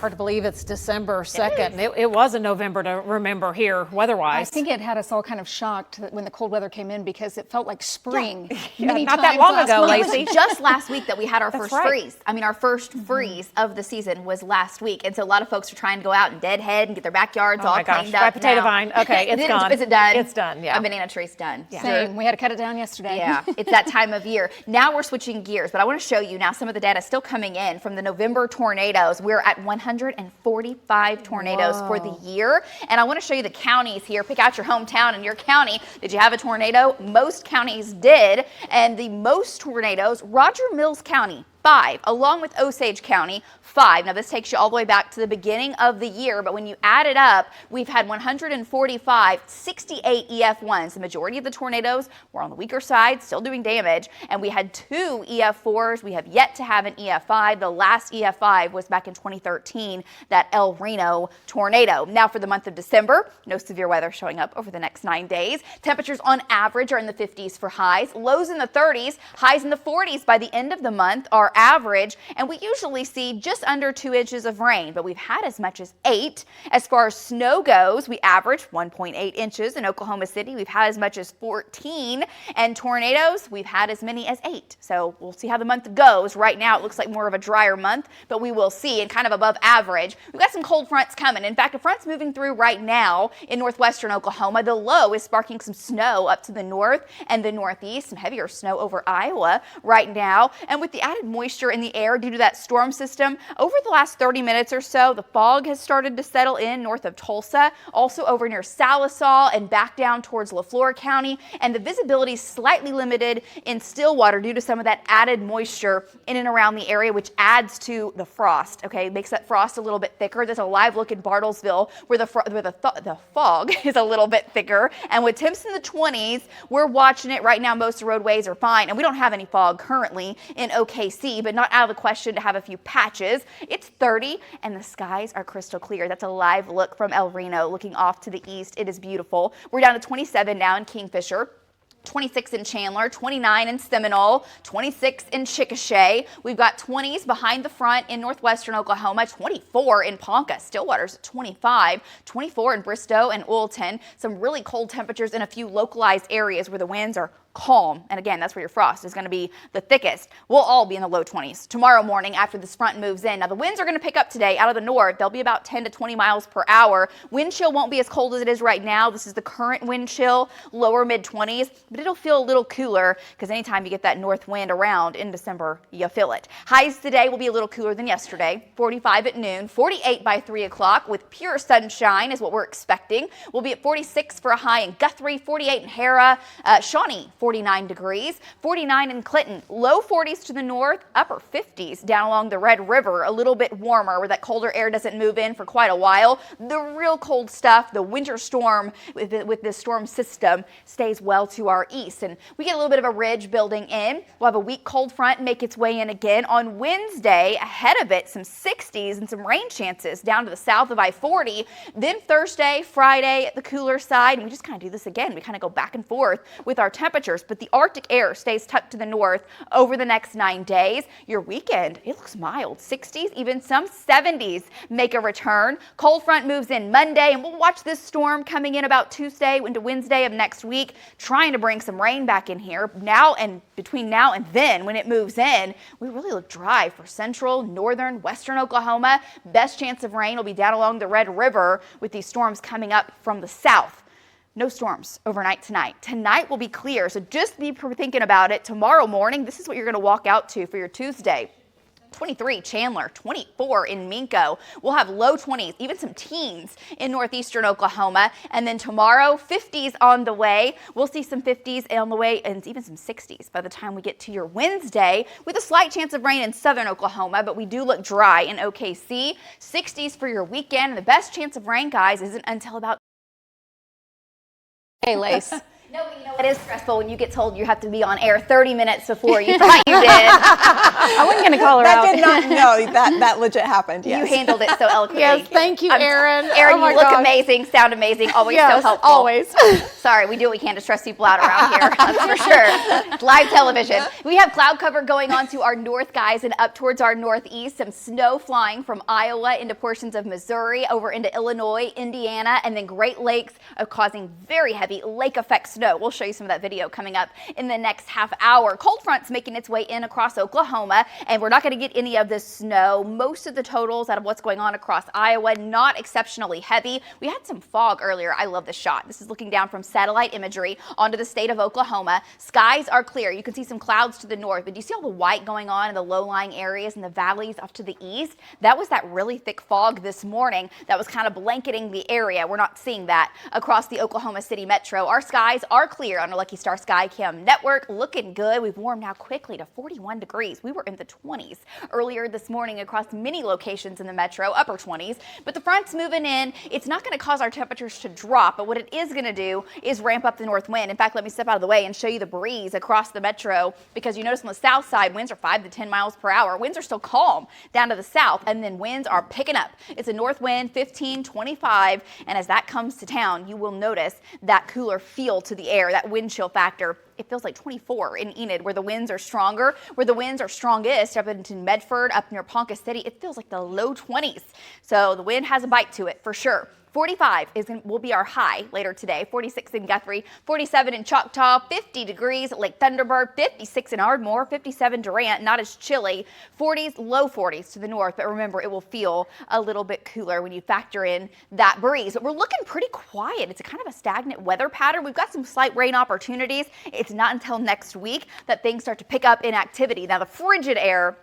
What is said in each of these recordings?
Hard to believe it's December 2nd. It was a November to remember here weather-wise. I think it had us all kind of shocked when the cold weather came in because it felt like spring. Not that long ago, Lacey. It was just last week that we had our first freeze. I mean, our first freeze of the season was last week. And so a lot of folks are trying to go out and deadhead and get their backyards all cleaned up. Dry potato vine. Okay, it's gone. Is it done? It's done, yeah. A banana tree's done. Yeah. Same. We had to cut it down yesterday. Yeah, it's that time of year. Now we're switching gears, but I want to show you now some of the data still coming in from the November tornadoes. We're at 145 tornadoes for the year. And I want to show you the counties here. Pick out your hometown and your county. Did you have a tornado? Most counties did. And the most tornadoes, Roger Mills County, 5, along with Osage County, 5. Now this takes you all the way back to the beginning of the year, but when you add it up, we've had 145, 68 EF1s. The majority of the tornadoes were on the weaker side, still doing damage, and we had 2 EF4s. We have yet to have an EF5. The last EF5 was back in 2013, that El Reno tornado. Now for the month of December, no severe weather showing up over the next 9 days. Temperatures on average are in the 50s for highs, lows in the 30s, highs in the 40s by the end of the month are average, and we usually see just under 2 inches of rain, but we've had as much as 8. As far as snow goes, we average 1.8 inches in Oklahoma City. We've had as much as 14, and tornadoes, we've had as many as 8. So we'll see how the month goes. Right now, it looks like more of a drier month, but we will see, and kind of above average. We've got some cold fronts coming. In fact, a front's moving through right now in northwestern Oklahoma. The low is sparking some snow up to the north and the northeast, some heavier snow over Iowa right now, and with the added moisture in the air due to that storm system. Over the last 30 minutes or so, the fog has started to settle in north of Tulsa, also over near Salisaw and back down towards LaFleur County, and the visibility is slightly limited in Stillwater due to some of that added moisture in and around the area, which adds to the frost. Okay, makes that frost a little bit thicker. There's a live look in Bartlesville where the fog is a little bit thicker, and with temps in the 20s, we're watching it right now. Most of the roadways are fine, and we don't have any fog currently in OKC, but not out of the question to have a few patches. It's 30 and the skies are crystal clear. That's a live look from El Reno looking off to the east. It is beautiful. We're down to 27 now in Kingfisher. 26 in Chandler, 29 in Seminole, 26 in Chickasha. We've got 20s behind the front in northwestern Oklahoma, 24 in Ponca. Stillwater's at 25, 24 in Bristow and Oilton. Some really cold temperatures in a few localized areas where the winds are calm. And again, that's where your frost is going to be the thickest. We'll all be in the low 20s tomorrow morning after this front moves in. Now the winds are going to pick up today out of the north. They'll be about 10 to 20 miles per hour. Wind chill won't be as cold as it is right now. This is the current wind chill, lower mid 20s, but it'll feel a little cooler because anytime you get that north wind around in December, you feel it. Highs today will be a little cooler than yesterday. 45 at noon, 48 by 3 o'clock with pure sunshine is what we're expecting. We'll be at 46 for a high in Guthrie, 48 in Hera, Shawnee, 49 degrees, 49 in Clinton, low 40s to the north, upper 50s down along the Red River, a little bit warmer where that colder air doesn't move in for quite a while. The real cold stuff, the winter storm with this storm system stays well to our east, and we get a little bit of a ridge building in. We'll have a weak cold front make its way in again on Wednesday. Ahead of it, some 60s and some rain chances down to the south of I-40. Then Thursday, Friday at the cooler side, and we just kind of do this again. We kind of go back and forth with our temperatures, but the Arctic air stays tucked to the north over the next 9 days. Your weekend, it looks mild. 60s, even some 70s make a return. Cold front moves in Monday, and we'll watch this storm coming in about Tuesday into Wednesday of next week, trying to bring some rain back in here. Now and between now and then, when it moves in, we really look dry for central, northern, western Oklahoma. Best chance of rain will be down along the Red River with these storms coming up from the south. No storms overnight tonight. Tonight will be clear, so just be thinking about it. Tomorrow morning, this is what you're going to walk out to for your Tuesday. 23 Chandler, 24 in Minco. We'll have low 20s, even some teens in northeastern Oklahoma. And then tomorrow, 50s on the way. We'll see some 50s on the way and even some 60s by the time we get to your Wednesday, with a slight chance of rain in southern Oklahoma, but we do look dry in OKC. 60s for your weekend. And the best chance of rain, guys, isn't until about... Hey, Lace. No, but you know, it is stressful when you get told you have to be on air 30 minutes before you thought you did. I wouldn't going to call her That out. did not know that legit happened. Yes. You handled it so eloquently. Yes, thank you, Erin. Erin, Oh my you look gosh. amazing, sound amazing, always so Yes, helpful. always. Sorry, we do what we can to stress people out around here, that's for sure. It's live television. We have cloud cover going on to our north, guys, and up towards our northeast. Some snow flying from Iowa into portions of Missouri, over into Illinois, Indiana, and then Great Lakes are causing very heavy lake effect snow. We'll show you some of that video coming up in the next half hour. Cold front's making its way in across Oklahoma, and we're not going to get any of this snow. Most of the totals out of what's going on across Iowa, not exceptionally heavy. We had some fog earlier. I love this shot. This is looking down from satellite imagery onto the state of Oklahoma. Skies are clear. You can see some clouds to the north, but do you see all the white going on in the low-lying areas and the valleys off to the east? That was that really thick fog this morning that was kind of blanketing the area. We're not seeing that across the Oklahoma City metro. Our skies are clear on our Lucky Star Sky Cam network. Looking good. We've warmed now quickly to 41 degrees. We were in the 20s earlier this morning across many locations in the metro, upper 20s. But the front's moving in. It's not going to cause our temperatures to drop, but what it is going to do is ramp up the north wind. In fact, let me step out of the way and show you the breeze across the metro, because you notice on the south side, winds are 5 to 10 miles per hour. Winds are still calm down to the south, and then winds are picking up. It's a north wind, 15, 25, and as that comes to town, you will notice that cooler feel to the air, that wind chill factor. It feels like 24 in Enid, where the winds are stronger, where the winds are strongest up into Medford, up near Ponca City. It feels like the low 20s. So the wind has a bite to it for sure. 45 will be our high later today. 46 in Guthrie, 47 in Choctaw, 50 degrees at Lake Thunderbird, 56 in Ardmore, 57 Durant, not as chilly. 40s, low 40s to the north, but remember, it will feel a little bit cooler when you factor in that breeze. But we're looking pretty quiet. It's a kind of a stagnant weather pattern. We've got some slight rain opportunities. It's not until next week that things start to pick up in activity. Now, the frigid air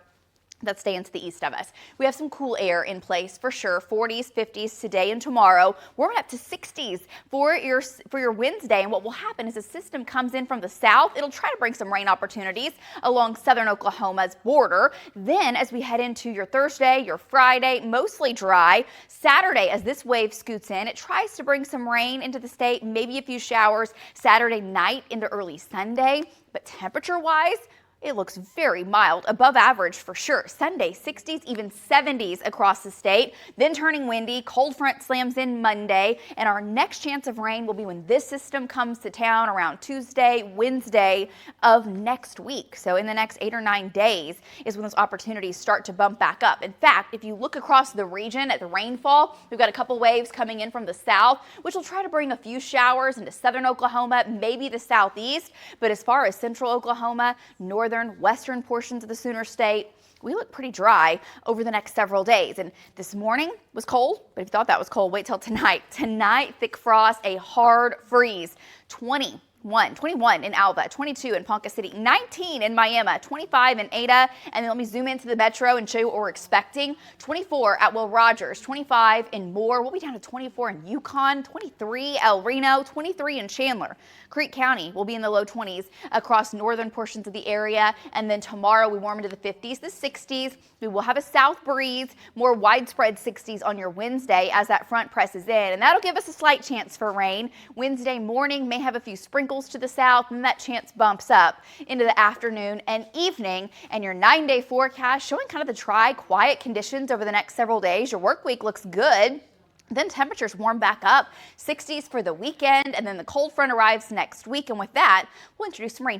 that staying to the east of us. We have some cool air in place for sure. 40s, 50s today and tomorrow. Warming up to 60s for your Wednesday. And what will happen is a system comes in from the south. It'll try to bring some rain opportunities along southern Oklahoma's border. Then as we head into your Thursday, your Friday, mostly dry. Saturday, as this wave scoots in, it tries to bring some rain into the state, maybe a few showers Saturday night into early Sunday. But temperature-wise, it looks very mild, above average for sure. Sunday, 60s, even 70s across the state. Then turning windy, cold front slams in Monday, and our next chance of rain will be when this system comes to town around Tuesday, Wednesday of next week. So in the next 8 or 9 days is when those opportunities start to bump back up. In fact, if you look across the region at the rainfall, we've got a couple waves coming in from the south, which will try to bring a few showers into southern Oklahoma, maybe the southeast. But as far as central Oklahoma, northern, western portions of the Sooner State, we look pretty dry over the next several days. And this morning was cold, but if you thought that was cold, wait till tonight. Tonight, thick frost, a hard freeze. 21 in Alva, 22 in Ponca City, 19 in Miami, 25 in Ada, and then let me zoom into the metro and show you what we're expecting. 24 at Will Rogers, 25 in Moore. We'll be down to 24 in Yukon, 23 El Reno, 23 in Chandler. Creek County will be in the low 20s across northern portions of the area, and then tomorrow we warm into the 50s, the 60s. We will have a south breeze, more widespread 60s on your Wednesday as that front presses in, and that'll give us a slight chance for rain. Wednesday morning may have a few sprinkles to the south, and that chance bumps up into the afternoon and evening. And your 9-day forecast showing kind of the dry, quiet conditions over the next several days. Your work week looks good. Then temperatures warm back up, 60s for the weekend, and then the cold front arrives next week. And with that, we'll introduce some rain.